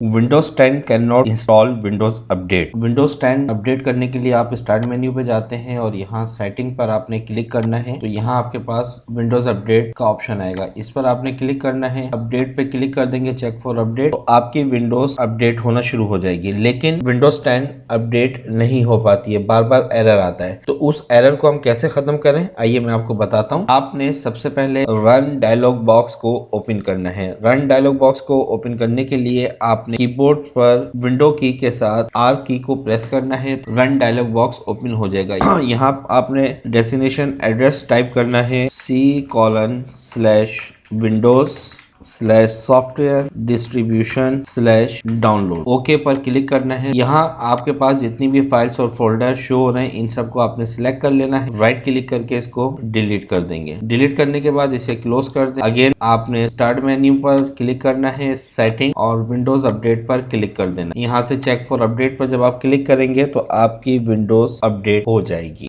Windows 10 can not install Windows update. Windows 10 update करने के लिए आप स्टार्ट मेन्यू पे जाते हैं और यहाँ सेटिंग पर आपने क्लिक करना है। तो यहाँ आपके पास विंडोज अपडेट का ऑप्शन आएगा, इस पर आपने क्लिक करना है। अपडेट पे क्लिक कर देंगे, चेक फॉर अपडेट, तो आपकी विंडोज अपडेट होना शुरू हो जाएगी। लेकिन विंडोज 10 अपडेट नहीं हो पाती है, बार बार एरर आता है। तो उस एरर को हम कैसे खत्म करें, आइए मैं आपको बताता हूँ। आपने सबसे पहले रन डायलॉग बॉक्स को ओपन करना है। रन डायलॉग बॉक्स को ओपन करने के लिए आप कीबोर्ड पर विंडो की के साथ आर की को प्रेस करना है, तो रन डायलॉग बॉक्स ओपन हो जाएगा। यहाँ आपने डेस्टिनेशन एड्रेस टाइप करना है C:/Windows/सॉफ्टवेयर डिस्ट्रीब्यूशन डाउनलोड। ओके पर क्लिक करना है। यहाँ आपके पास जितनी भी फाइल्स और फोल्डर शो हो रहे हैं, इन सबको आपने सिलेक्ट कर लेना है। राइट क्लिक करके इसको डिलीट कर देंगे। डिलीट करने के बाद इसे क्लोज कर दें। अगेन आपने स्टार्ट मेन्यू पर क्लिक करना है, सेटिंग और विंडोज अपडेट पर क्लिक कर देना। यहाँ से चेक फॉर अपडेट पर जब आप क्लिक करेंगे तो आपकी विंडोज अपडेट हो जाएगी।